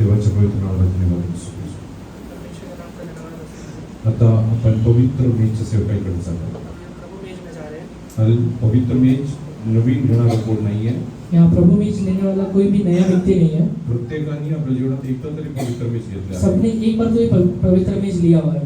देवाच्या पवित्र नावाला धन्यवाद असू दे. आता आपण पवित्र मेजच्या सेवकाईकडे जातो. आणि पवित्र मेज नवीन घेणारा कोण नाहीये. यहाँ प्रभु मेज लेने वाला कोई भी नया व्यक्ति नहीं है. प्रत्येकाने आपल्या जीवनात एकदा तरी पवित्र मेज घेतला. सबने एक बार तो ये पवित्र मेज लिया हुआ है.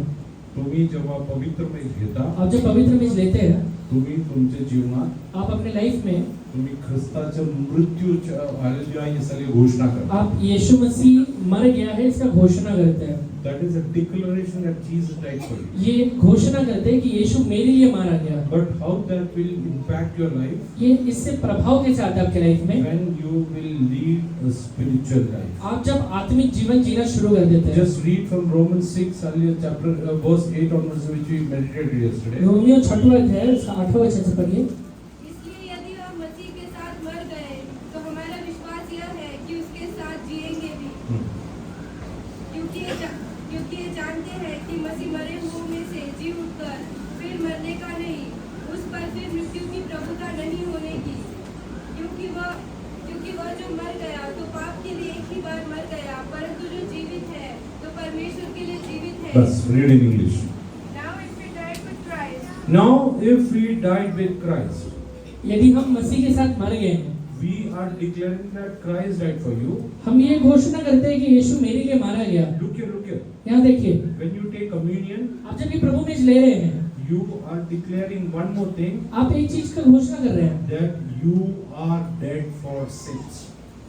तुम्ही जेव्हा पवित्र मेज घेता, आप जब पवित्र मेज लेते हैं, तुम्ही तुमच्या जीवनात आप अपने लाइफ में तुम्ही ख्रिस्ताच्या मृत्यूच्या हालेलुया ही सगळी घोषणा करता. आप यीशु मसीह मर गया है इसका घोषणा करते हैं. That is a declaration that Jesus died for you. ये घोषणा करते हैं कि यीशु मेरे लिए मारा गया. But how that will impact your life? ये इससे प्रभाव कैसे आता है आपके लाइफ में? When you will lead a spiritual life. आप जब आत्मिक जीवन जीना शुरू कर देते हैं. Just read from Romans 6 earlier chapter verse 8 onwards which we meditated yesterday. रोमियो 6वां अध्याय 8वां वचन से पढ़िए. इसलिए यदि हम मसीह के साथ मर गए तो हमारा विश्वास यह है कि उसके साथ जिएंगे भी. क्योंकि ये जानते हैं कि मसीह मरे हुओं में से जी उठकर फिर मरने का नहीं, उस पर फिर मृत्यु की प्रभुता नहीं होने की. क्योंकि वह जो मर गया तो पाप के लिए एक ही बार मर गया, परंतु जो जीवित है तो परमेश्वर के लिए जीवित है. Bas, read in English. Now if we died with Christ. Now if we died with Christ. यदि हम मसीह के साथ मर गए हैं, We are declaring that Christ died for you. हम ये घोषणा करते हैं कि यीशु मेरे लिए मारा गया. Look here. यहाँ देखिए, When you take communion, आप जब ये प्रभु मेज ले रहे हैं, you are declaring one more thing. आप एक चीज का घोषणा कर रहे हैं. That you are dead for sins.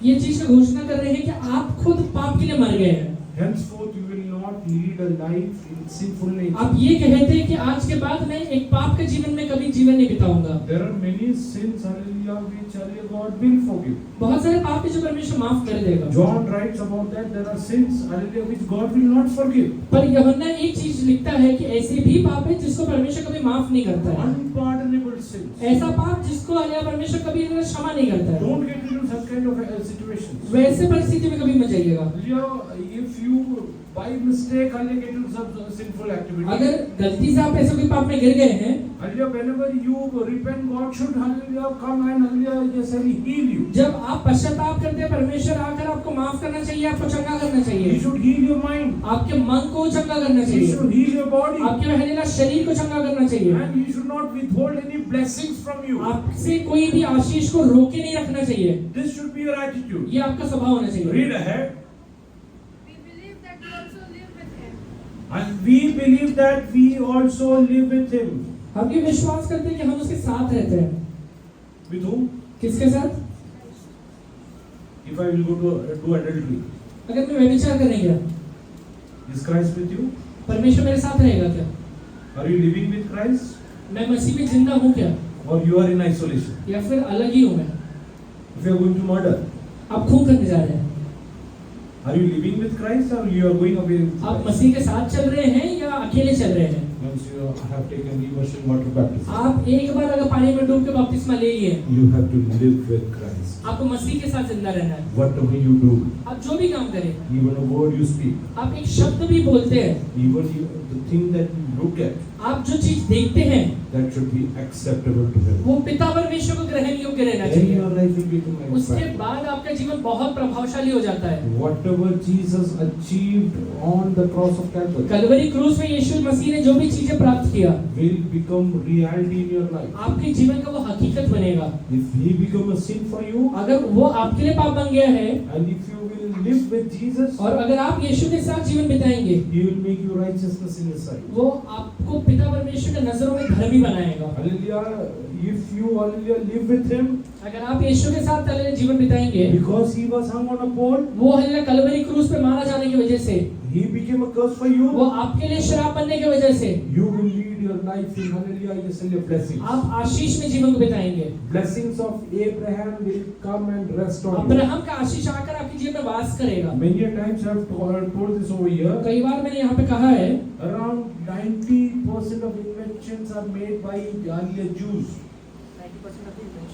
ये चीज का घोषणा कर रहे हैं कि आप खुद पाप के लिए मर गए हैं. Henceforth you will not lead a life in sinful nature. आप ये कहते हैं कि आज के बाद मैं एक पाप के जीवन में कभी जीवन नहीं बिताऊंगा. There are many sins, hallelujah, which hallelujah God will forgive. बहुत सारे पाप है जो परमेश्वर माफ कर देगा. John writes about that there are sins, hallelujah, which God will not forgive. पर यूहन्ना एक चीज लिखता है कि ऐसे भी पाप है जिसको परमेश्वर कभी माफ नहीं करता है. Unpardonable sins. ऐसा पाप जिसको अल्लाह परमेश्वर कभी क्षमा नहीं करता है. Don't get into such kind of situations. वैसे परिस्थिति में कभी मत जाइएगा. Hallelujah, if you by mistake hallelujah get into some sinful activity. अगर गलती से आप ऐसे कोई पाप में गिर गए हैं, Hallelujah, whenever you repent, God should hallelujah come and hallelujah just heal you. जब आप पश्चाताप करते हैं, परमेश्वर आकर आपको माफ करना चाहिए, आपको चंगा करना He चाहिए. should heal your mind. आपके मन को चंगा करना He चाहिए. should heal your body. आपके हलेला शरीर को चंगा करना चाहिए. And He should not withhold any blessings from you. आपसे कोई भी आशीष को रोके नहीं रखना चाहिए. This should be your attitude. ये आपका स्वभाव होना चाहिए. Read ahead. We believe that we also live with him. And we believe that we also live with Him. हम ये विश्वास करते हैं कि हम उसके साथ रहते हैं. With whom? किसके साथ? If I will go to do adultery, अगर मैं व्यभिचार करने गया, is Christ with you? परमेश्वर मेरे साथ रहेगा क्या? Are you living with Christ? मैं मसीह में जिंदा हूँ क्या? Or you are in isolation? या फिर अलग ही हूँ मैं? If you are going to murder, आप खून करने जा रहे हैं. are you living with Christ or you are going away with आप Christ? मसीह के साथ चल रहे हैं या अकेले चल रहे हैं? Once you have taken immersion water baptism, आप एक बार अगर पानी में डूब के बपतिस्मा ले लिए, you have to live with Christ. आपको मसीह के साथ जिंदा रहना है. Whatever you do, आप जो भी काम करें, even a word you speak, आप एक शब्द भी बोलते हैं, even the thing that you look at, आप जो चीज देखते हैं, that should be acceptable to Him. वो पिता परमेश्वर को ग्रहण योग्य रहना Then चाहिए. your life will become उसके exciting. बाद आपका जीवन बहुत प्रभावशाली हो जाता है. Whatever Jesus achieved on the cross of Calvary Kalvari क्रूस में यीशु मसीह ने जो भी चीजें प्राप्त किया, will become reality in your life. आपके जीवन का वो हकीकत बनेगा. If He become a sin for you, अगर वो आपके लिए पाप बन गया है, and if you will live with Jesus, और अगर आप यीशु के साथ जीवन बिताएंगे, He will make you righteousness in His sight. वो आपको पिता परमेश्वर के नजरों में धर्मी बनाएगा. Hallelujah. If you hallelujah live with Him, अगर आप यीशु के साथ जीवन बिताएंगे, because He was hung on a pole, वो हल्ला कलवरी क्रूस पे मारा जाने की वजह से, He became a curse for वो you. आपके लिए श्राप बनने की वजह से, You will lead your life in hallelujah, yes, and your blessings. आप आशीष में जीवन को बिताएंगे. Blessings of Abraham will come and rest on you. Abraham का आशीष आकर आपके जीवन में वास करेगा. Many a times I have told this over here. कई बार मैंने यहाँ पे कहा है, Around 90% of inventions are made by earlier Jews.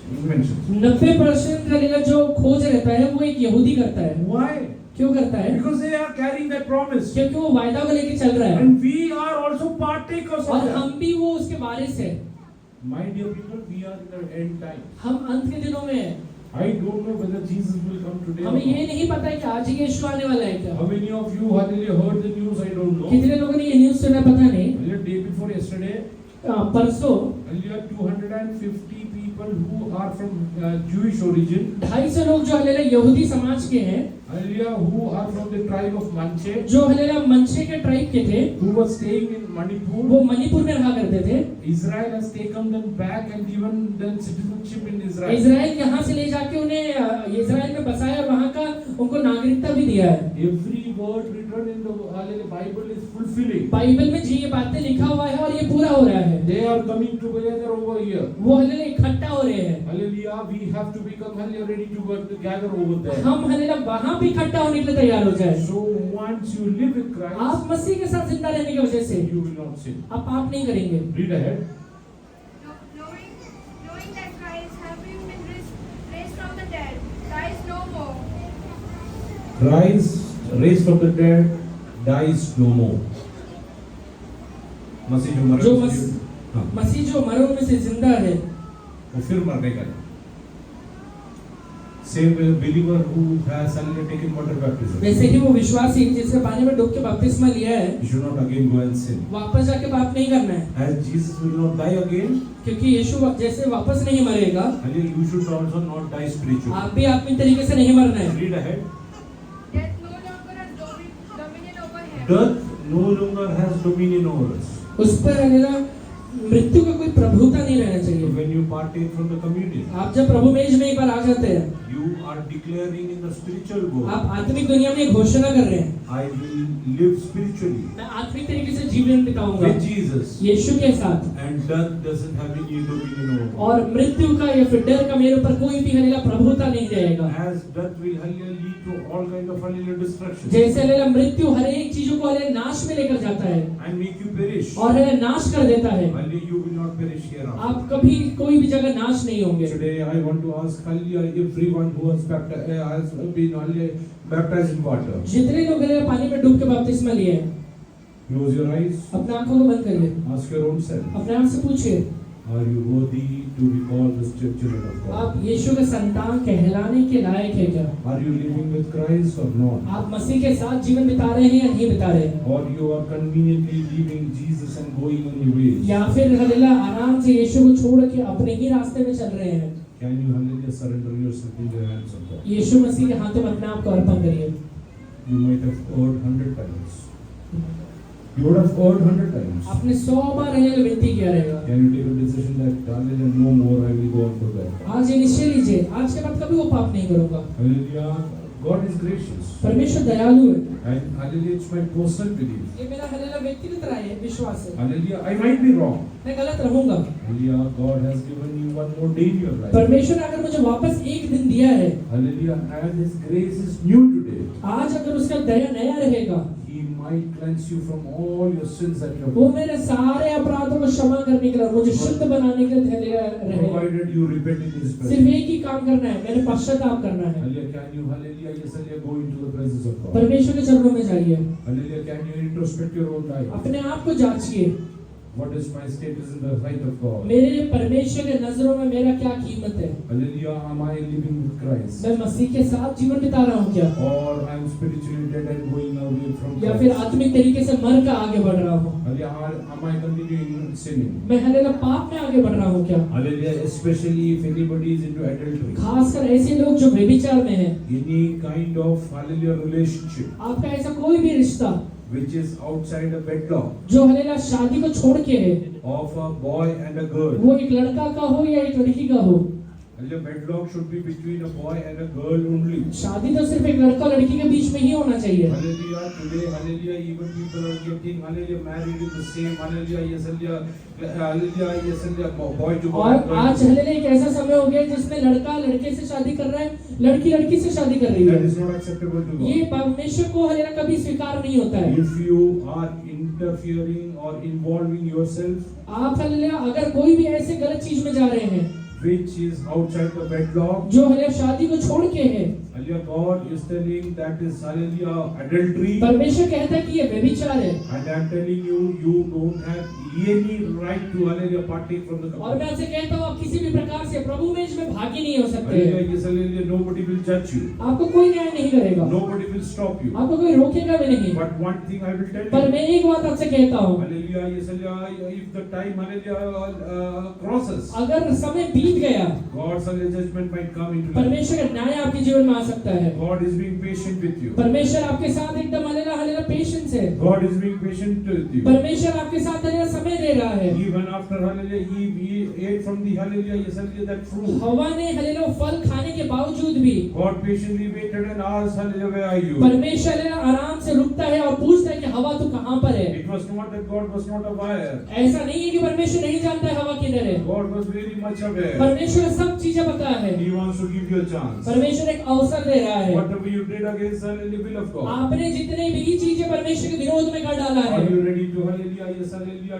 Inventions. 90% जो खोज रहता है वो एक यहूदी करता है. Why? क्यों करता है? Because they are carrying that promise. क्योंकि वो वायदा को लेके चल रहा है. And we are also partakers of और that. हम भी वो उसके वारिस हैं. My dear people, we are in the end time. हम अंत के दिनों में हैं. I don't know whether Jesus will come today or हमें ये not. नहीं पता है कि आज ही यीशु आने वाला है क्या। How many of you hallelujah heard the news? I don't know. कितने लोगों ने ये न्यूज़ सुना पता नहीं। Hallelujah, day before yesterday, परसों hallelujah, 250 people who are from Jewish origin, 250 लोग जो हलेला यहूदी समाज के हैं, hallelujah, who are from the tribe of Manche, जो हलेला मंचे के ट्राइब के थे, who were staying in Manipur. वो मणिपुर में रहा करते थे। Israel has taken them back and given them citizenship in Israel. Israel यहाँ से ले जाके उन्हें इजराइल में बसाया और वहाँ का उनको नागरिकता भी दिया है। Every word written in the hallelujah, Bible is fulfilling. Bible में जी ये बातें लिखा हुआ है और ये पूरा हो रहा है। They are coming together over here. वो हलेला इकट्ठा हो रहे हैं। Hallelujah, we have to become hallelujah ready to work together over there. हम हलेला वहाँ भी इकट्ठा होने के लिए तैयार हो जाए। So once you live with Christ, आप मसीह के साथ जिंदा रहने की वजह से you will not sin. आप पाप नहीं करेंगे। Read ahead. Knowing that Christ, having been raised from the dead, dies no more. Christ raised from the dead dies no more. मसीह जो मरे जो हाँ, मसीह जो मरों में से जिंदा है, वो फिर मरने का है। Same way, believer who has suddenly taken water baptism, वैसे ही वो विश्वासी जिसने पानी में डूब के बपतिस्मा लिया है, you should not again go and sin. वापस जाके पाप नहीं करना है, As Jesus will not die again, क्योंकि यीशु जैसे वापस नहीं मरेगा, hallelujah, you should also not die spiritually. आप भी आत्मिक तरीके से नहीं मरना है। Read ahead. Death no longer has dominion over him. Death no longer has dominion over us. उस पर हलेला मृत्यु का कोई प्रभुता नहीं रहना So चाहिए। when you partake from the communion, आप जब प्रभु मेज में एक बार आ जाते हैं, you are declaring in the spiritual world, आप आत्मिक दुनिया में एक घोषणा कर रहे हैं, I will live spiritually मैं आत्मिक तरीके से जीवन बिताऊंगा with Jesus, यीशु के साथ, and death doesn't have any dominion over me. और मृत्यु का या फिर डर का मेरे ऊपर कोई भी हलेला प्रभुता नहीं रहेगा। As death will hallelujah lead to all kind of hallelujah destruction जैसे हलेला मृत्यु हर एक चीजों को हलेला नाश में लेकर जाता है and make you perish, और हलेला नाश कर देता है, hallelujah, you will not perish hereafter. आप कभी कोई भी जगह नाश नहीं होंगे। Today I want to ask hallelujah everyone who has been hallelujah baptized in water. जितने लोग हलेला पानी में डूब के बपतिस्मा लिए हैं, Close your eyes, अपने आंखों को बंद करिए, ask your own self, अपने आप से पूछिए, are you worthy to be called the children of God? आप यीशु के संतान कहलाने के लायक है क्या? Are you living with Christ or not? आप मसीह के साथ जीवन बिता रहे हैं या नहीं बिता रहे हैं? Or you are conveniently leaving Jesus and going on your ways? या फिर हलेला आराम से यीशु को छोड़ के अपने ही रास्ते में चल रहे हैं? Can you hallelujah surrender yourself in the hands of God? यीशु मसीह के हाथों में अपने आप को अर्पण करिए। You might have heard 100 times. You would have heard 100 times. आपने 100 बार हलेला विनती किया रहेगा। Can you take a decision that hallelujah no more I will go on for that? आज ये निश्चय लीजिए, आज के बाद कभी वो पाप नहीं करूंगा। Hallelujah, God is gracious. परमेश्वर दयालु है। And hallelujah, it's my personal belief. ये मेरा हलेला व्यक्तिगत राय है, विश्वास है। Hallelujah, I might be wrong. मैं गलत रहूंगा। Hallelujah, God has given you one more day in your life. परमेश्वर ने अगर मुझे वापस एक दिन दिया है, Hallelujah, and His grace is new today. आज अगर उसका दया नया रहेगा, He might cleanse you from all your sins that you have वो done. मेरे सारे अपराधों को क्षमा करने के लिए, मुझे शुद्ध बनाने के लिए रहेगा। Provided you repent in His सिर्फ presence. एक ही काम करना है, मैंने पश्चाताप करना है। Hallelujah, can you, hallelujah, yes, hallelujah, go into the presence of God. परमेश्वर के चरणों में जाइए, Hallelujah, can you introspect your own life? अपने आप को जांचिए, What is my status in the sight of God? मेरे परमेश्वर के नजरों में मेरा क्या कीमत है? Hallelujah, am I living with Christ? मैं मसीह के साथ जीवन बिता रहा हूँ क्या? Or I am spiritually dead and going away from या फिर Christ? आत्मिक तरीके से मर कर आगे बढ़ रहा हूँ? Hallelujah, am I continuing sinning? मैं हलेला पाप में आगे बढ़ रहा हूँ क्या? Hallelujah, especially if anybody is into adultery. खासकर ऐसे लोग जो व्यभिचार में हैं, Any kind of, hallelujah, relationship आपका ऐसा कोई भी रिश्ता which is outside a wedlock जो हलेला शादी को छोड़ के है, of a boy and a girl. वो एक लड़का का हो या एक लड़की का हो, Hallelujah, wedlock should be between a boy and a girl only. शादी तो सिर्फ एक लड़का और लड़की के बीच में ही होना चाहिए। Hallelujah, today, hallelujah, even people are getting, hallelujah, married in the same, hallelujah, yes, hallelujah, yes, hallelujah, boy to boy. और आज हलेला एक ऐसा समय हो गया जिसमें लड़का लड़के से शादी कर रहा है, लड़की लड़की से शादी कर रही That है। is not acceptable to God. ये परमेश्वर को हलेला कभी स्वीकार नहीं होता है। If you are interfering or involving yourself, आप हलेला अगर कोई भी ऐसे गलत चीज में जा रहे हैं which is outside the wedlock, जो हलेला शादी को छोड़ के है, Hallelujah, God is telling that is hallelujah adultery. परमेश्वर कहता है कि ये व्यभिचार है, And I'm telling you, you don't have any right to hallelujah partake from the और cup. मैं आपसे कहता हूँ आप किसी भी प्रकार से प्रभु में इसमें भागी नहीं हो सकते। Hallelujah, yes, hallelujah, nobody will judge you. आपको कोई न्याय नहीं करेगा, Nobody will stop you. आपको कोई रोकेगा भी नहीं। But one thing I will tell पर you. मैं एक बात आपसे कहता हूँ, Hallelujah, yes, hallelujah, if the time hallelujah crosses, अगर समय बीत गया, God's hallelujah judgment might come into life. परमेश्वर का न्याय आपके जीवन में आ सकता है। God is being patient with you. परमेश्वर आपके साथ एकदम हल्लेलुया हल्लेलुया पेशेंस है। God is being patient with you. परमेश्वर आपके साथ हल्लेलुया समय दे रहा है। Even after hallelujah, he ate from the hallelujah, yes, hallelujah, that fruit. हवा ने हल्लेलुया फल खाने के बावजूद भी God patiently waited and asked, hallelujah, where are you? परमेश्वर हल्लेलुया आराम से रुकता है और पूछता है कि हवा तू कहाँ पर है। It was not that God was not aware. ऐसा नहीं है कि परमेश्वर नहीं जानता है हवा किधर है। God was very much aware. परमेश्वर सब चीजें पता है। He wants to give you a chance. परमेश्वर एक अवसर दे रहा है। Whatever you did against the will of God. आपने जितने भी चीजें परमेश्वर के विरोध में कर डाला है, Are you ready to hallelujah, yes, hallelujah,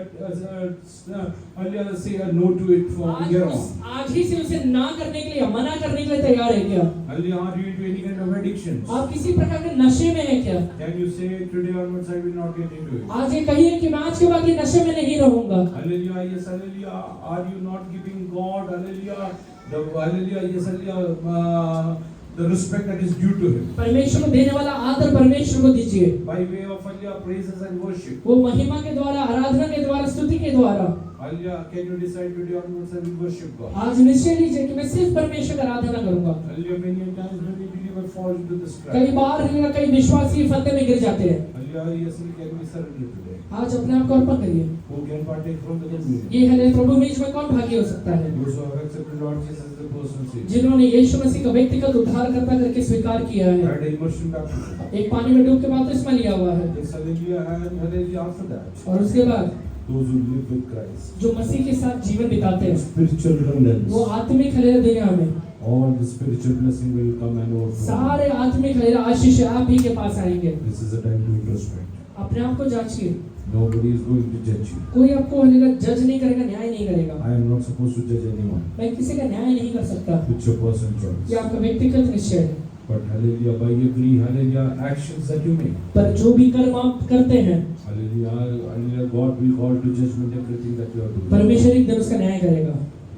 hallelujah, say a no to it from here on? आज ही से उसे ना करने के लिए, मना करने के लिए तैयार है क्या? Hallelujah, are you into any kind of addictions? आप किसी प्रकार के नशे में है क्या? Can you say today onwards I will not get into it? आज ये कहिए कि मैं आज के बाद ये नशे में नहीं रहूंगा। Hallelujah, yes, hallelujah. Are you not giving God, hallelujah, the hallelujah, yes, hallelujah, the respect that is due to Him? परमेश्वर को देने वाला आदर परमेश्वर को दीजिए। By way of hallelujah, praises and worship. वो महिमा के द्वारा, आराधना के द्वारा, स्तुति के द्वारा। Hallelujah, can you decide today onwards I will worship God? आज निश्चय लीजिए कि मैं सिर्फ परमेश्वर की आराधना करूंगा। Hallelujah, many times many believers fall into this trap. कई बार कई विश्वासी फंदे में गिर जाते हैं। Hallelujah, yes, can we surrender today? आज अपने आप को अर्पण करिए। Who can partake from the communion? ये है प्रभु में में कौन भागी हो सकता है? Those who have accepted Lord Jesus as the personal Savior. जिन्होंने यीशु मसीह का व्यक्तिगत उद्धारकर्ता करके स्वीकार किया है। Had immersion baptism. एक पानी में डूब के बपतिस्मा लिया हुआ है। Yes, hallelujah, and hallelujah after that. और उसके बाद Those who live with Christ. जो मसीह के साथ जीवन बिताते हैं, Spiritual remnants. वो आत्मिक हलेला दुनिया में All the spiritual blessing will come and overflow. सारे आत्मिक हलेला आशीष आप ही के पास आएंगे। This is the time to introspect. अपने आप को जांचिए। Nobody is going to judge you. कोई आपको हलेला जज नहीं करेगा, न्याय नहीं करेगा। I am not supposed to judge anyone. मैं किसी का न्याय नहीं कर सकता। It's your personal choice. ये आपका व्यक्तिगत निश्चय है। But hallelujah, by every hallelujah actions that you make. पर जो भी कर्म आप करते हैं, Hallelujah, hallelujah, God will call to judgment everything that you are doing. परमेश्वर एक दिन उसका न्याय करेगा।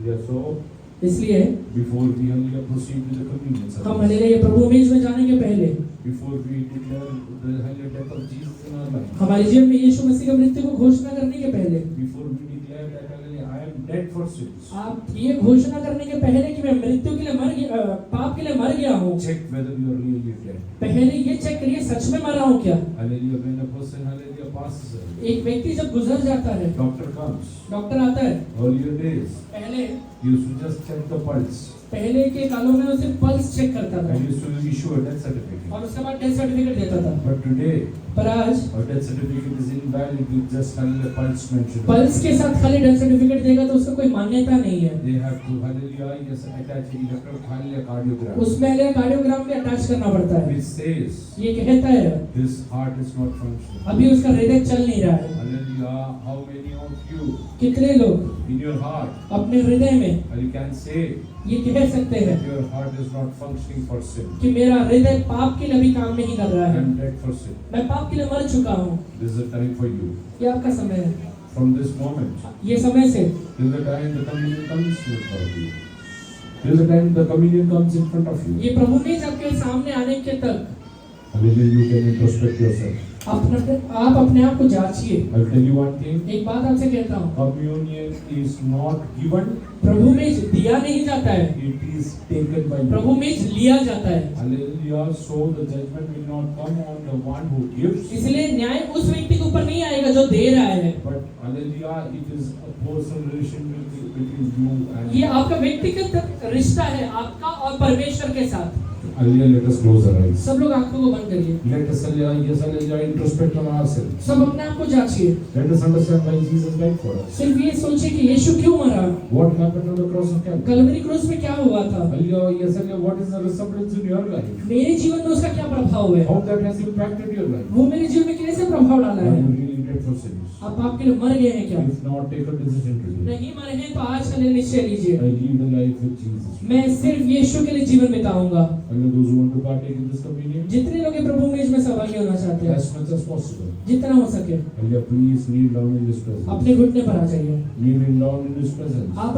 Yeah, so इसलिए before we hallelujah proceed with the communion हम service, हलेला ये प्रभु मेज में जाने के पहले before we declare the hallelujah death of Jesus in our life, हमारे जीवन में यीशु मसीह की मृत्यु को घोषणा करने के पहले, before we declare that hallelujah I am dead for sins, आप ये घोषणा करने के पहले कि मैं मृत्यु के लिए मर गया, पाप के लिए मर गया हूँ, check whether you are really dead. पहले ये चेक करिए सच में मर रहा हूँ क्या। Hallelujah, when a person hallelujah passes away, एक व्यक्ति जब गुजर जाता है, doctor comes. डॉक्टर आता है, Earlier days, पहले you used to just check the pulse पहले के कालों में उसे पल्स चेक करता था and used to issue a death certificate. और उसके बाद डेथ सर्टिफिकेट देता था। But today, पर आज a death certificate is invalid with just hallelujah pulse mentioned. Pulse के साथ खाली डेथ सर्टिफिकेट देगा तो उसका कोई मान्यता नहीं है। They have to hallelujah yes attach hallelujah cardiogram, उसमें हलेला कार्डियोग्राम भी अटैच करना पड़ता है। which says ये कहता है this heart is not functioning. अभी उसका हृदय चल नहीं रहा है। Hallelujah, how many of you कितने लोग in your heart अपने हृदय में you can say ये कह सकते हैं that your heart is not functioning for sin? कि मेरा हृदय पाप के लिए भी काम नहीं कर रहा I है, am dead for sin. मैं पाप के लिए मर चुका हूँ। This is a time for you. ये आपका समय है। From this moment, ये समय से till the time the communion comes in front of you, till the time the communion comes in front of you, ये प्रभु ने आपके सामने आने के तक hallelujah, you can introspect yourself. आप अपने आप को जांचिए। I will tell you one thing. एक बात आपसे कहता हूँ, Communion is not given, प्रभु में दिया नहीं जाता है, it is taken by Prabhu you. में लिया जाता है। Hallelujah. So the judgment will not come on the one who gives, इसलिए न्याय उस व्यक्ति के ऊपर नहीं आएगा जो दे रहा है। but hallelujah, it is a personal relation between you and ये आपका व्यक्तिगत रिश्ता है आपका और परमेश्वर के साथ। hallelujah. Let us close our eyes. सब लोग आंखों को बंद करिए। Let us hallelujah, yes, hallelujah, introspect on ourselves. सब अपने आप को जांचिए। Let us understand why Jesus died for us. सिर्फ ये सोचिए कि यीशु क्यों मरा, What happened on the cross of Calvary? Kalvari क्रूस में क्या हुआ था, Hallelujah, yes, hallelujah. What is the resemblance in your life? मेरे जीवन में उसका क्या प्रभाव है, How that has impacted your life? वो मेरे जीवन में कैसे प्रभाव डाला Are है। you really dead for sins? आप पाप के लिए मर गए हैं क्या? If not, take a decision today. नहीं मरे हैं तो आज का निश्चय लीजिए, I live the life with Jesus. मैं सिर्फ यीशु के लिए जीवन बिताऊंगा। And those who want to partake in this communion, जितने लोग ये प्रभु मेज में सहभागी होना चाहते हैं, as much as possible. जितना हो सके Hallelujah, please kneel down in His presence. अपने घुटने पर आ जाइए। Kneel down in His presence. आप